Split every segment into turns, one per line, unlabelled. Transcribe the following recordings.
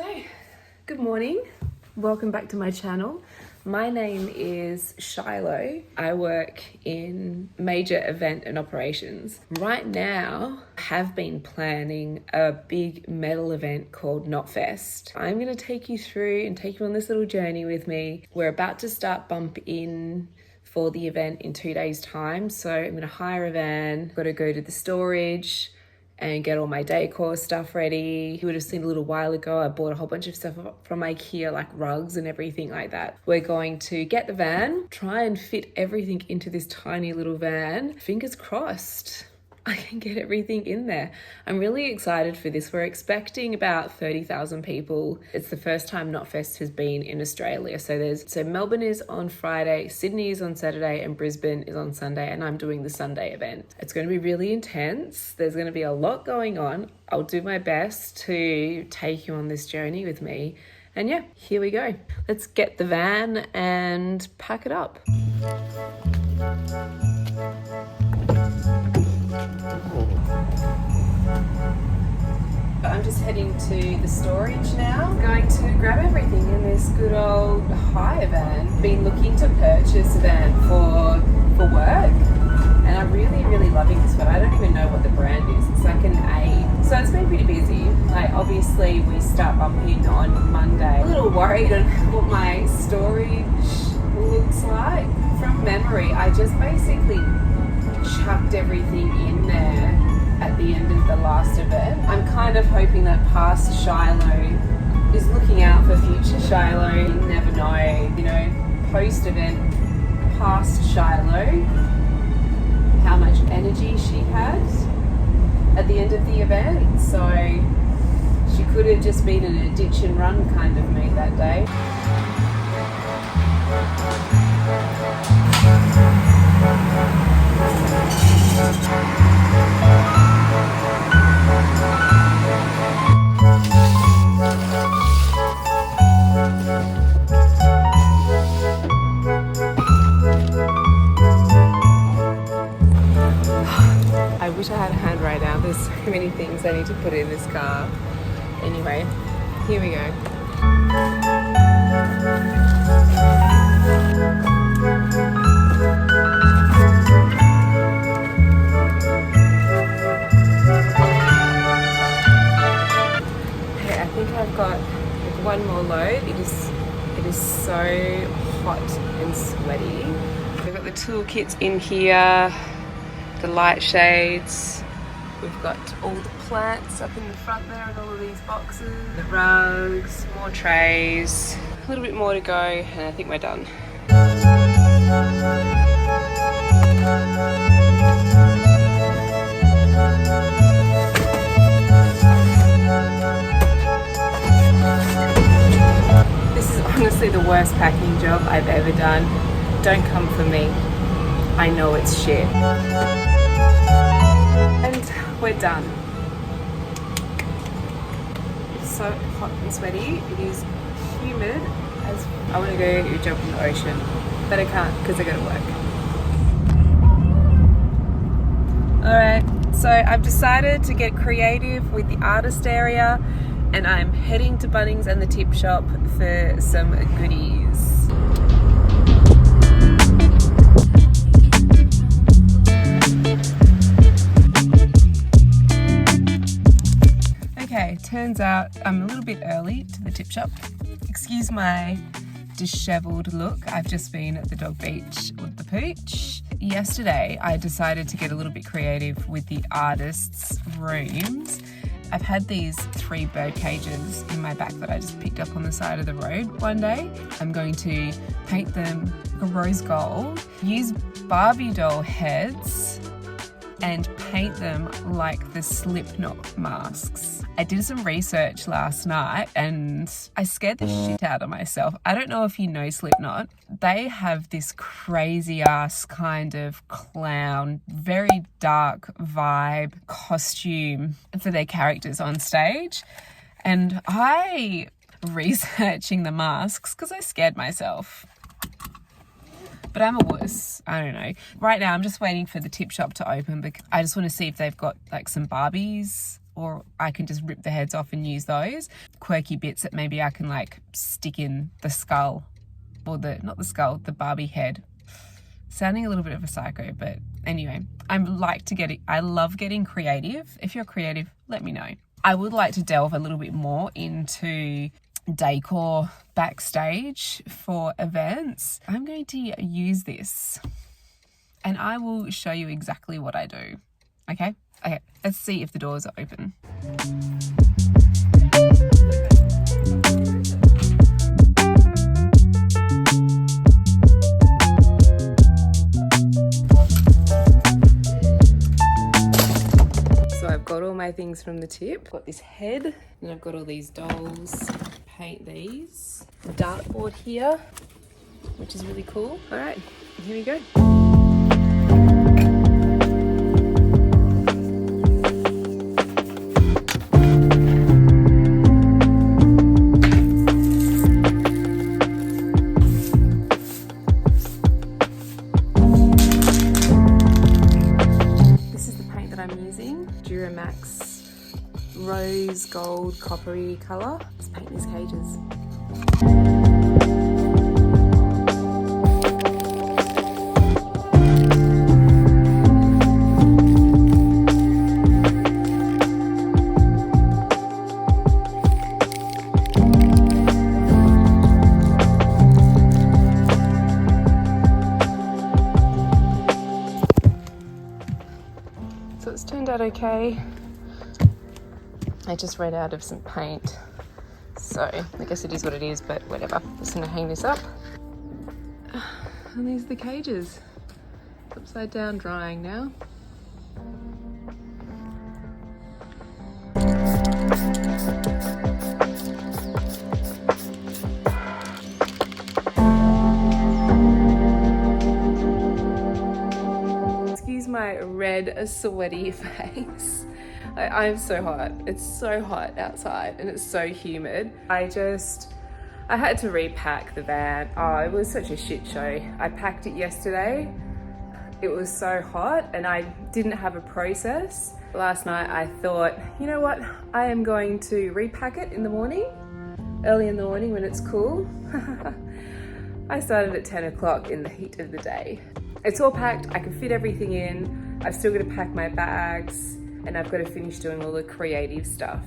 So, good morning. Welcome back to my channel. My name is Shiloh. I work in major event and operations. Right now, I have been planning a big metal event called Knotfest. I'm going to take you through and take you on this little journey with me. We're about to start bump in for the event in 2 days' time. So I'm going to hire a van, got to go to the storage and get all my DECOR stuff ready. You would have seen a little while ago, I bought a whole bunch of stuff from IKEA, like rugs and everything like that. We're going to get the van, try and fit everything into this tiny little van. Fingers crossed I can get everything in there. I'm really excited for this. We're expecting about 30,000 people. It's the first time Knotfest has been in Australia. So Melbourne is on Friday, Sydney is on Saturday, and Brisbane is on Sunday, and I'm doing the Sunday event. It's going to be really intense. There's going to be a lot going on. I'll do my best to take you on this journey with me. And yeah, here we go. Let's get the van and pack it up. I'm just heading to the storage now. I'm going to grab everything in this good old hire van. Been looking to purchase a van for work, and I'm really loving this one. I don't even know what the brand is. It's like an A. So it's been pretty busy. Like obviously we start bumping on Monday. A little worried on what my storage looks like. From memory, I just basically chucked everything in there at the end of the last event. I'm kind of hoping that past Shiloh is looking out for future Shiloh. You never know, you know, post-event past Shiloh, how much energy she had at the end of the event. So she could have just been in a ditch and run kind of me that day. I wish I had a hand right now. There's so many things I need to put in this car. Anyway, here we go. Okay, I think I've got like one more load. It is so hot and sweaty. We've got the toolkits in here, the light shades. We've got all the plants up in the front there and all of these boxes. The rugs, more trays. A little bit more to go and I think we're done. This is honestly the worst packing job I've ever done. Don't come for me. I know it's shit. And we're done. It's so hot and sweaty. It is humid as I want to go jump in the ocean, but I can't because I go to work. Alright, so I've decided to get creative with the artist area, and I'm heading to Bunnings and the tip shop for some goodies. Okay, turns out I'm a little bit early to the tip shop. Excuse my disheveled look. I've just been at the dog beach with the pooch. Yesterday, I decided to get a little bit creative with the artists' rooms. I've had these 3 bird cages in my back that I just picked up on the side of the road one day. I'm going to paint them a rose gold, use Barbie doll heads, and paint them like the Slipknot masks. I did some research last night and I scared the shit out of myself. I don't know if you know Slipknot. They have this crazy ass kind of clown, very dark vibe costume for their characters on stage. And I researching the masks because I scared myself. But I'm a wuss. I don't know. Right now, I'm just waiting for the tip shop to open because I just want to see if they've got like some Barbies or I can just rip the heads off and use those. Quirky bits that maybe I can like stick in the skull, or not the skull, the Barbie head. Sounding a little bit of a psycho, but anyway, I love getting creative. If you're creative, let me know. I would like to delve a little bit more into decor backstage for events. I'm going to use this and I will show you exactly what I do. Okay, let's see if the doors are open. So I've got all my things from the tip. Got this head, and I've got all these dolls. Paint these. A dartboard here, which is really cool. All right, here we go. Rose gold coppery colour. Let's paint these cages. So it's turned out okay. I just ran out of some paint, so I guess it is what it is, but whatever. Just gonna hang this up. And these are the cages. Upside down drying now. Excuse my red, sweaty face. I'm so hot. It's so hot outside and it's so humid. I had to repack the van. Oh, it was such a shit show. I packed it yesterday. It was so hot and I didn't have a process. Last night I thought, you know what? I am going to repack it in the morning, early in the morning when it's cool. I started at 10 o'clock in the heat of the day. It's all packed. I can fit everything in. I've still got to pack my bags, and I've got to finish doing all the creative stuff.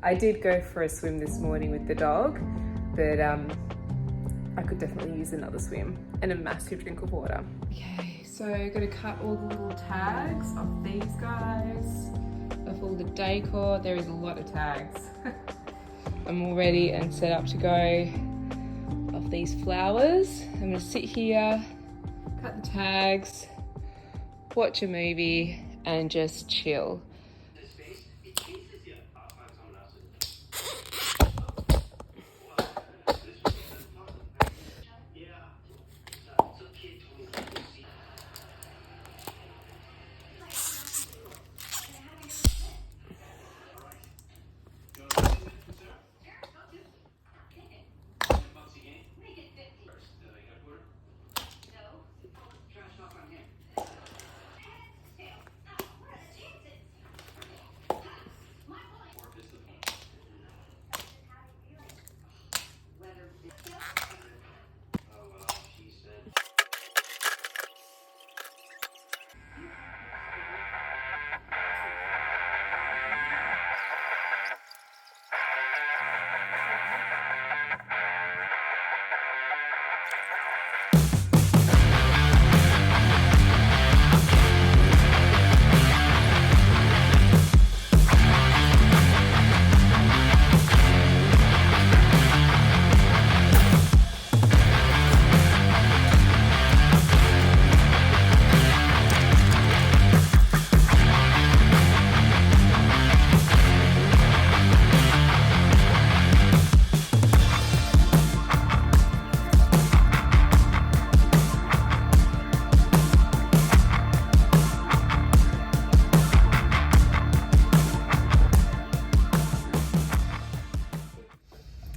I did go for a swim this morning with the dog, but I could definitely use another swim and a massive drink of water. Okay, so I'm gonna cut all the little tags off these guys, of all the decor. There is a lot of tags. I'm all ready and set up to go off these flowers. I'm gonna sit here, cut the tags, watch a movie, and just chill.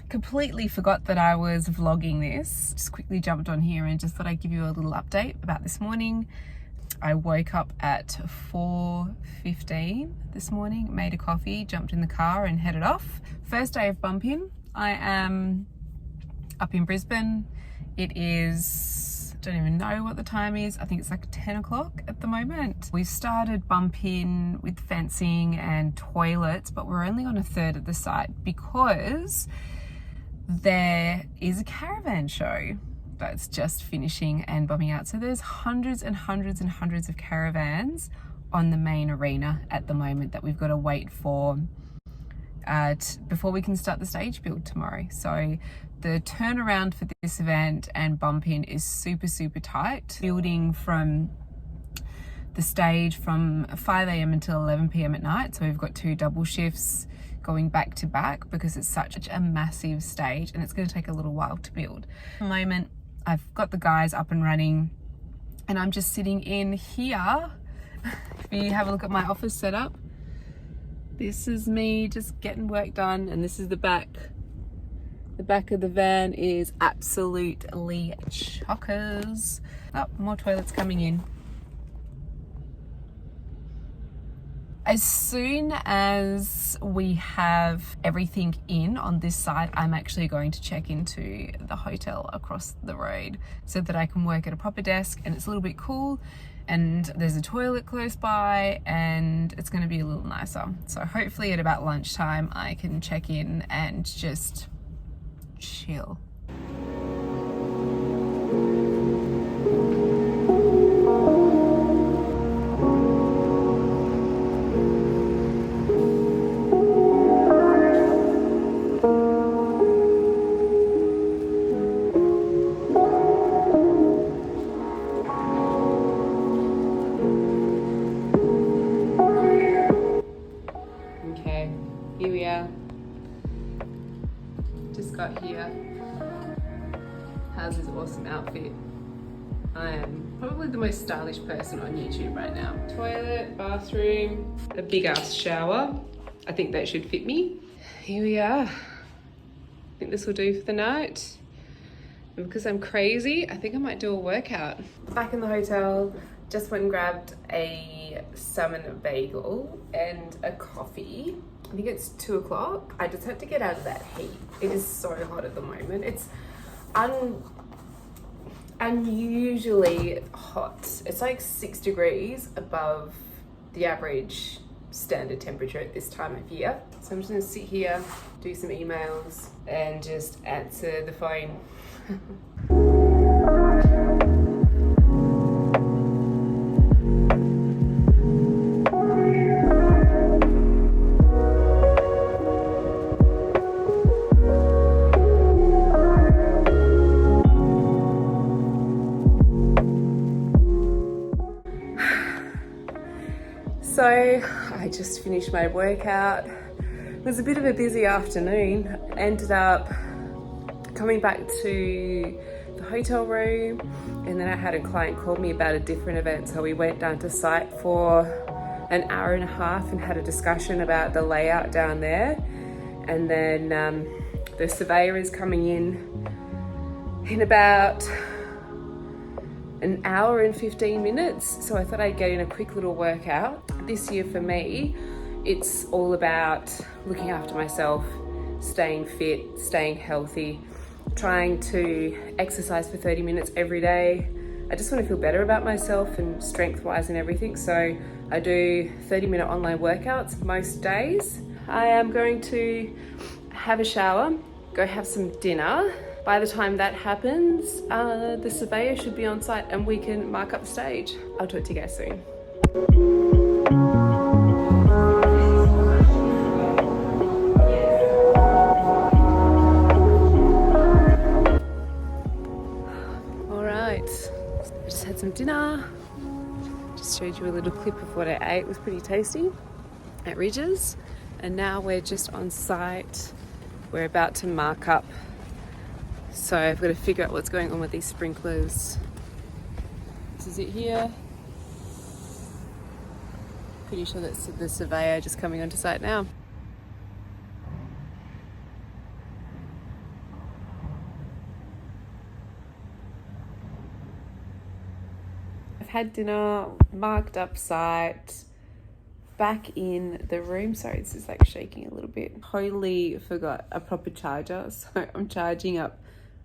Completely forgot that I was vlogging this. Just quickly jumped on here and just thought I'd give you a little update about this morning. I woke up at 4:15 this morning, made a coffee, jumped in the car and headed off. First day of bumping. I am up in Brisbane. It is, don't even know what the time is. I think it's like 10 o'clock at the moment. We've started bumping with fencing and toilets, but we're only on a third of the site because there is a caravan show that's just finishing and bumping out. So there's hundreds and hundreds and hundreds of caravans on the main arena at the moment that we've got to wait for before we can start the stage build tomorrow. So the turnaround for this event and bumping is super, super tight. Building from the stage from 5 a.m. until 11 p.m. at night. So we've got 2 double shifts going back to back because it's such a massive stage and it's going to take a little while to build. At the moment, I've got the guys up and running and I'm just sitting in here. If you have a look at my office setup, this is me just getting work done, and this is the back. The back of the van is absolutely chockers. Oh, more toilets coming in. As soon as we have everything in on this side, I'm actually going to check into the hotel across the road so that I can work at a proper desk and it's a little bit cool and there's a toilet close by and it's going to be a little nicer. So hopefully at about lunchtime I can check in and just chill. Here we are. Just got here. How's this awesome outfit? I am probably the most stylish person on YouTube right now. Toilet, bathroom, a big ass shower. I think that should fit me. Here we are. I think this will do for the night. And because I'm crazy, I think I might do a workout. Back in the hotel, just went and grabbed a salmon bagel and a coffee. I think it's 2 o'clock. I just had to get out of that heat. It is so hot at the moment. It's unusually hot. It's like 6 degrees above the average standard temperature at this time of year. So I'm just gonna sit here, do some emails and just answer the phone. So I just finished my workout. It was a bit of a busy afternoon. Ended up coming back to the hotel room and then I had a client call me about a different event. So we went down to site for an hour and a half and had a discussion about the layout down there. And then the surveyor is coming in about an hour and 15 minutes. So I thought I'd get in a quick little workout. This year for me, it's all about looking after myself, staying fit, staying healthy, trying to exercise for 30 minutes every day. I just want to feel better about myself and strength-wise and everything. So I do 30-minute online workouts most days. I am going to have a shower, go have some dinner. By the time that happens, the surveyor should be on site and we can mark up the stage. I'll talk to you guys soon. All right, I just had some dinner. Just showed you a little clip of what I ate. It was pretty tasty at Ridges. And now we're just on site. We're about to mark up. So I've got to figure out what's going on with these sprinklers. This is it here. Pretty sure that's the surveyor just coming onto site now. I've had dinner, marked up site, back in the room. Sorry, this is like shaking a little bit. Totally forgot a proper charger, so I'm charging up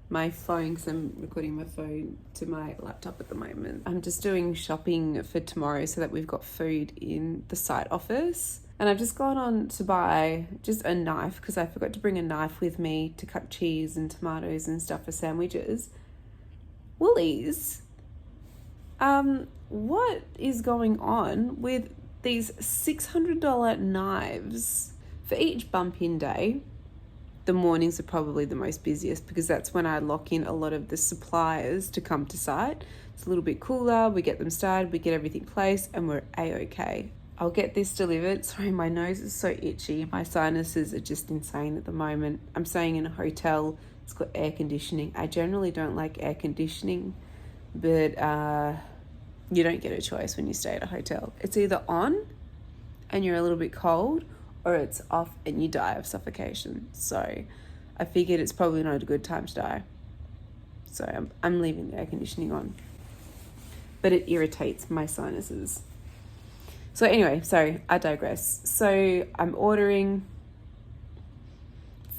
my phone because I'm recording my phone to my laptop at the moment. I'm just doing shopping for tomorrow so that we've got food in the site office. And I've just gone on to buy just a knife because I forgot to bring a knife with me to cut cheese and tomatoes and stuff for sandwiches. Woolies, what is going on with these $600 knives? For each bump-in day, the mornings are probably the most busiest because that's when I lock in a lot of the suppliers to come to site. It's a little bit cooler, we get them started, we get everything placed, and we're a-okay. I'll get this delivered. Sorry, my nose is so itchy. My sinuses are just insane at the moment. I'm staying in a hotel. It's got air conditioning. I generally don't like air conditioning, but you don't get a choice when you stay at a hotel. It's either on and you're a little bit cold, or it's off and you die of suffocation. So I figured it's probably not a good time to die. So I'm leaving the air conditioning on. But it irritates my sinuses. So anyway, sorry, I digress. So I'm ordering.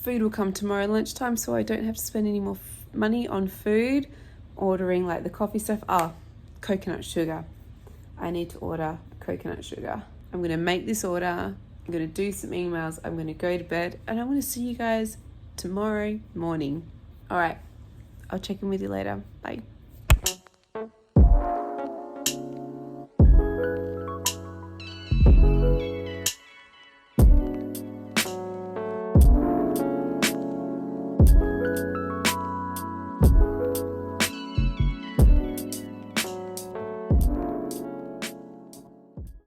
Food will come tomorrow lunchtime, so I don't have to spend any more money on food. Ordering like the coffee stuff. Coconut sugar. I need to order coconut sugar. I'm going to make this order. I'm going to do some emails. I'm going to go to bed, and I'm going to see you guys tomorrow morning. All right. I'll check in with you later. Bye.